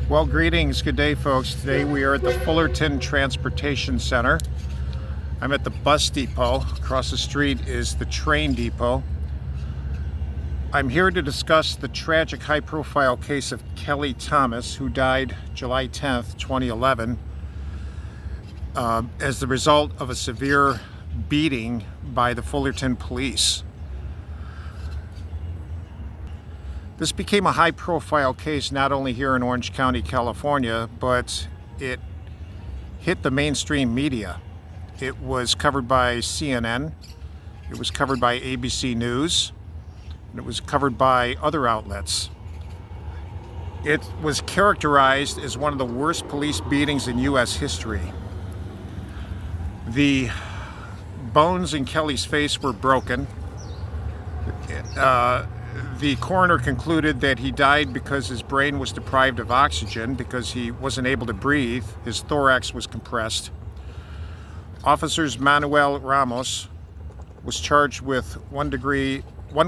Well, greetings, good day folks. Today we are at the Fullerton Transportation Center. I'm at the bus depot. Across the street is the train depot. I'm here to discuss the tragic high-profile case of Kelly Thomas, who died July 10th, 2011, as the result of a severe beating by the Fullerton police. This became a high-profile case not only here in Orange County, California, but it hit the mainstream media. It was covered by CNN, it was covered by ABC News, and it was covered by other outlets. It was characterized as one of the worst police beatings in U.S. history. The bones in Kelly's face were broken. The coroner concluded that he died because his brain was deprived of oxygen because he wasn't able to breathe. His thorax was compressed. Officers Manuel Ramos was charged with one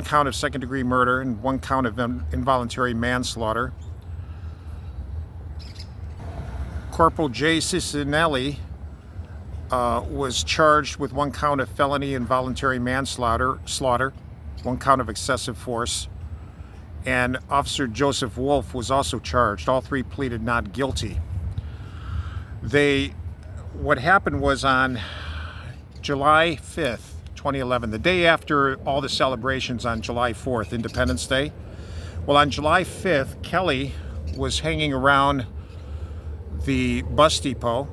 count of second-degree murder and one count of involuntary manslaughter. Corporal J. Cicinelli was charged with one count of felony involuntary manslaughter, one count of excessive force, and Officer Joseph Wolfe was also charged. All three pleaded not guilty. What happened was on July 5th, 2011, the day after all the celebrations on July 4th, Independence Day. Well, on July 5th, Kelly was hanging around the bus depot.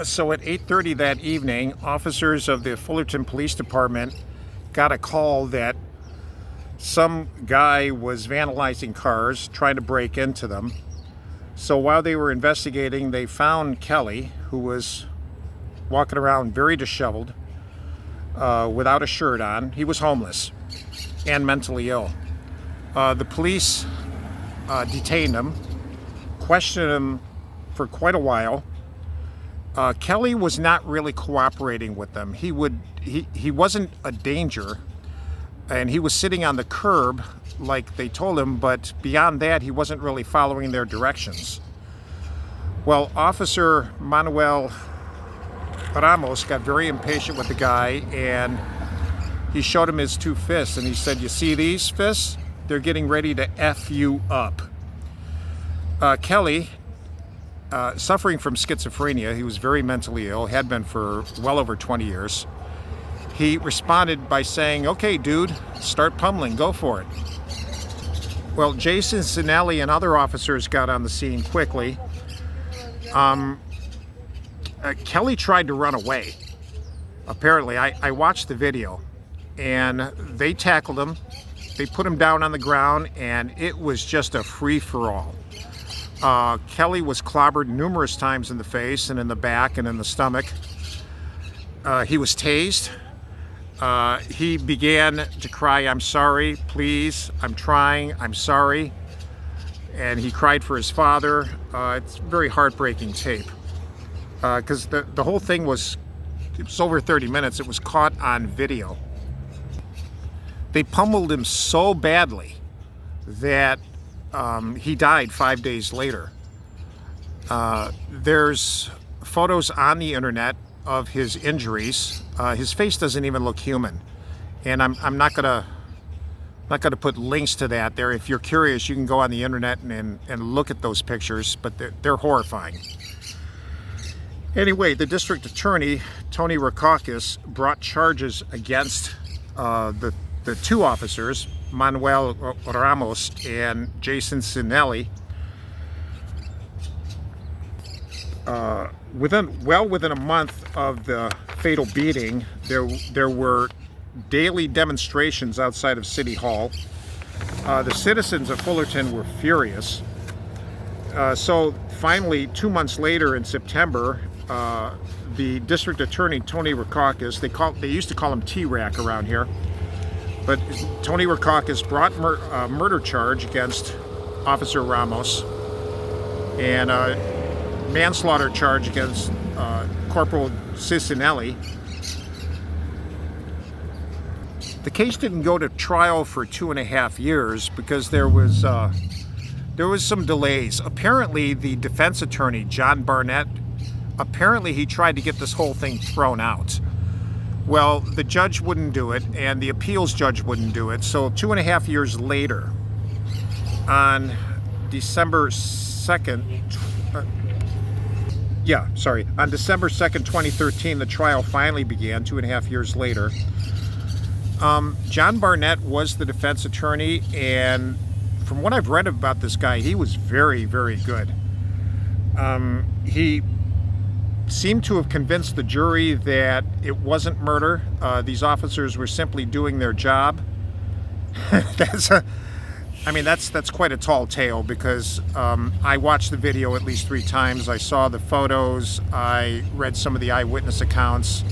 So at 8:30 that evening, officers of the Fullerton Police Department got a call that some guy was vandalizing cars, trying to break into them. So while they were investigating, they found Kelly, who was walking around very disheveled, without a shirt on. He was homeless and mentally ill. The police detained him, questioned him for quite a while. Kelly was not really cooperating with them. He wasn't a danger, and he was sitting on the curb like they told him, but beyond that, he wasn't really following their directions. Well, Officer Manuel Ramos got very impatient with the guy, and he showed him his two fists, and he said, "You see these fists? They're getting ready to F you up." Kelly, suffering from schizophrenia, he was very mentally ill, had been for well over 20 years. He responded by saying, "Okay, dude, start pummeling, go for it." Well, Jason Cicinelli and other officers got on the scene quickly. Kelly tried to run away. Apparently, I watched the video, and they tackled him. They put him down on the ground, and it was just a free-for-all. Kelly was clobbered numerous times in the face and in the back and in the stomach. He was tased. He began to cry, "I'm sorry, please, I'm trying, I'm sorry." And he cried for his father. It's very heartbreaking tape. Because the whole thing it was over 30 minutes. It was caught on video. They pummeled him so badly that he died 5 days later. There's photos on the internet of his injuries. His face doesn't even look human, and I'm not gonna put links to that there. If you're curious, you can go on the internet and look at those pictures, but they're horrifying. Anyway, the district attorney, Tony Rakakis, brought charges against the two officers, Manuel Ramos and Jason Cicinelli. Within a month of the fatal beating, there were daily demonstrations outside of City Hall. The citizens of Fullerton were furious. So finally, 2 months later in September, the district attorney, Tony Rakakis, they used to call him T-Rack around here, but Tony Rakakis brought a murder charge against Officer Ramos and a manslaughter charge against Corporal Cicinelli. The case didn't go to trial for 2.5 years because there was There was some delays. Apparently, the defense attorney, John Barnett, apparently he tried to get this whole thing thrown out. Well, the judge wouldn't do it, and the appeals judge wouldn't do it. So 2.5 years later, on December 2nd, on December 2nd, 2013, the trial finally began, 2.5 years later. John Barnett was the defense attorney, and from what I've read about this guy, he was very, very good. He seemed to have convinced the jury that it wasn't murder. These officers were simply doing their job. That's quite a tall tale, because I watched the video at least 3 times. I saw the photos. I read some of the eyewitness accounts.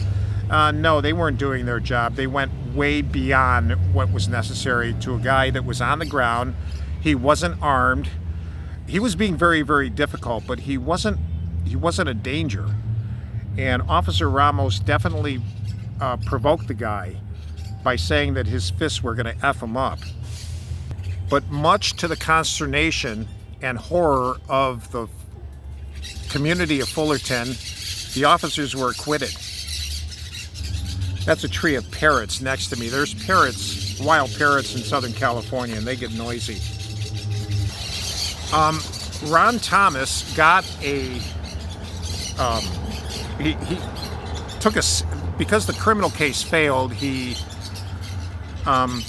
No, they weren't doing their job. They went way beyond what was necessary to a guy that was on the ground. He wasn't armed. He was being very, very difficult, but he wasn't a danger. And Officer Ramos definitely provoked the guy by saying that his fists were going to F him up. But much to the consternation and horror of the community of Fullerton, the officers were acquitted. That's a tree of parrots next to me. There's parrots, wild parrots in Southern California, and they get noisy. Ron Thomas got he took because the criminal case failed, he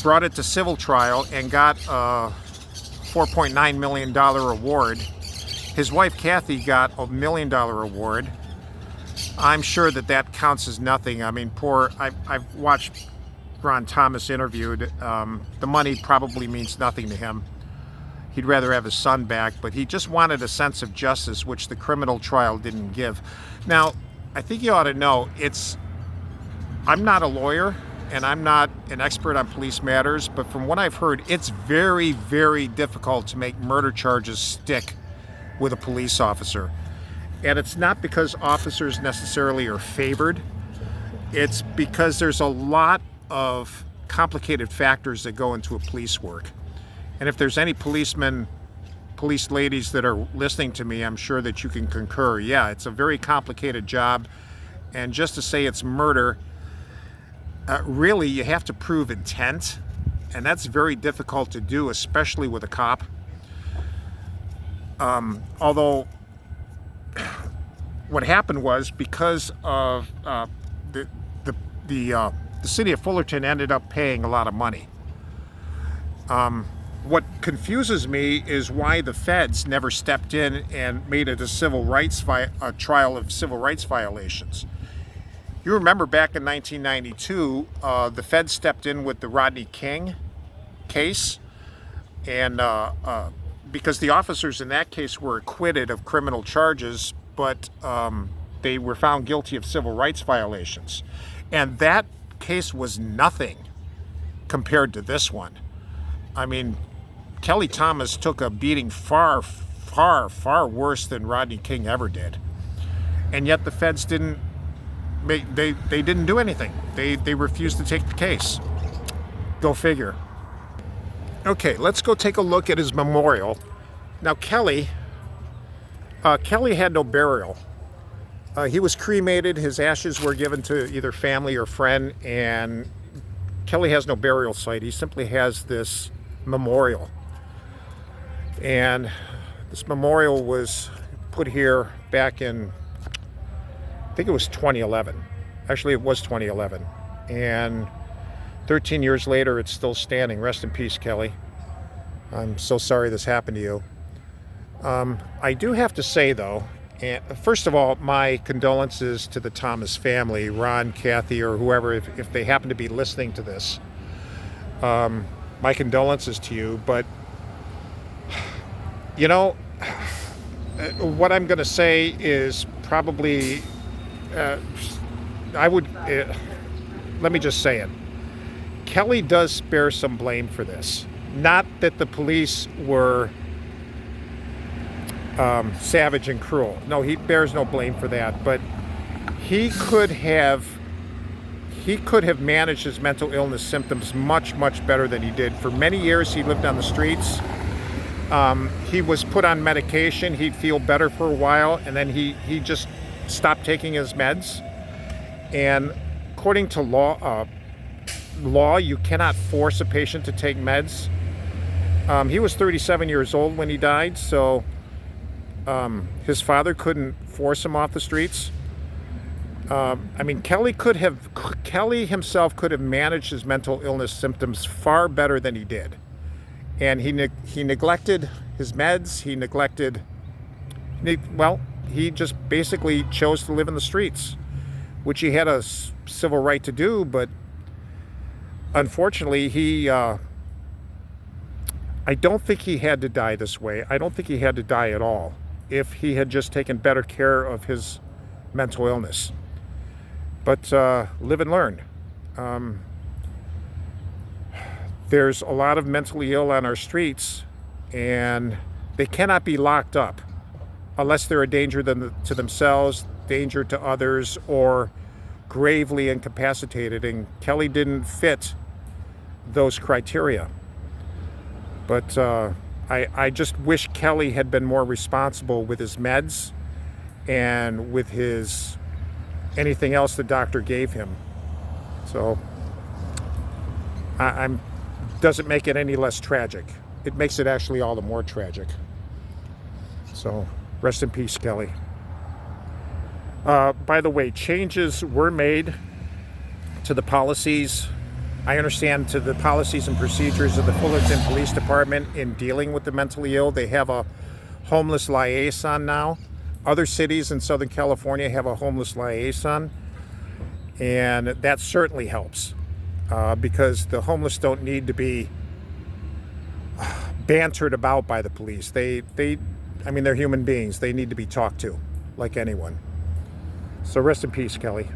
brought it to civil trial and got a $4.9 million award. His wife Kathy got a $1 million award. I'm sure that counts as nothing. I mean, I've watched Ron Thomas interviewed. The money probably means nothing to him. He'd rather have his son back, but he just wanted a sense of justice, which the criminal trial didn't give. Now, I think you ought to know, I'm not a lawyer, and I'm not an expert on police matters, but from what I've heard, it's very, very difficult to make murder charges stick with a police officer. And it's not because officers necessarily are favored. It's because there's a lot of complicated factors that go into a police work. And if there's any police ladies that are listening to me, I'm sure that you can concur. Yeah, it's a very complicated job. And just to say it's murder, really you have to prove intent. And that's very difficult to do, especially with a cop. Although what happened was, because of the city of Fullerton ended up paying a lot of money. What confuses me is why the feds never stepped in and made it a trial of civil rights violations. You remember back in 1992, the feds stepped in with the Rodney King case, and because the officers in that case were acquitted of criminal charges, but they were found guilty of civil rights violations. And that case was nothing compared to this one. I mean, Kelly Thomas took a beating far, far, far worse than Rodney King ever did. And yet the feds didn't do anything. They refused to take the case. Go figure. Okay, let's go take a look at his memorial. Now, Kelly had no burial. He was cremated. His ashes were given to either family or friend, and Kelly has no burial site. He simply has this memorial. And this memorial was put here back in, I think it was 2011. Actually, it was 2011. And 13 years later, it's still standing. Rest in peace, Kelly. I'm so sorry this happened to you. I do have to say, though, first of all, my condolences to the Thomas family, Ron, Kathy, or whoever, if they happen to be listening to this. My condolences to you, but, you know, what I'm going to say is probably, let me just say it. Kelly does bear some blame for this. Not that the police were savage and cruel. No, he bears no blame for that, but he could have managed his mental illness symptoms much, much better than he did. For many years, he lived on the streets. He was put on medication. He'd feel better for a while, and then he just stopped taking his meds. And according to law, you cannot force a patient to take meds. He was 37 years old when he died, so his father couldn't force him off the streets. I mean, Kelly himself could have managed his mental illness symptoms far better than he did. And he neglected his meds. He just basically chose to live in the streets, which he had a civil right to do. But unfortunately, I don't think he had to die this way. I don't think he had to die at all if he had just taken better care of his mental illness. But live and learn. There's a lot of mentally ill on our streets, and they cannot be locked up unless they're a danger to themselves, danger to others, or gravely incapacitated. And Kelly didn't fit those criteria. But I just wish Kelly had been more responsible with his meds and with his anything else the doctor gave him. So doesn't make it any less tragic. It makes it actually all the more tragic. So rest in peace, Kelly. By the way, changes were made to the policies. I understand to the policies and procedures of the Fullerton Police Department in dealing with the mentally ill. They have a homeless liaison now. Other cities in Southern California have a homeless liaison, and that certainly helps because the homeless don't need to be bantered about by the police. I mean, they're human beings. They need to be talked to like anyone. So rest in peace, Kelly.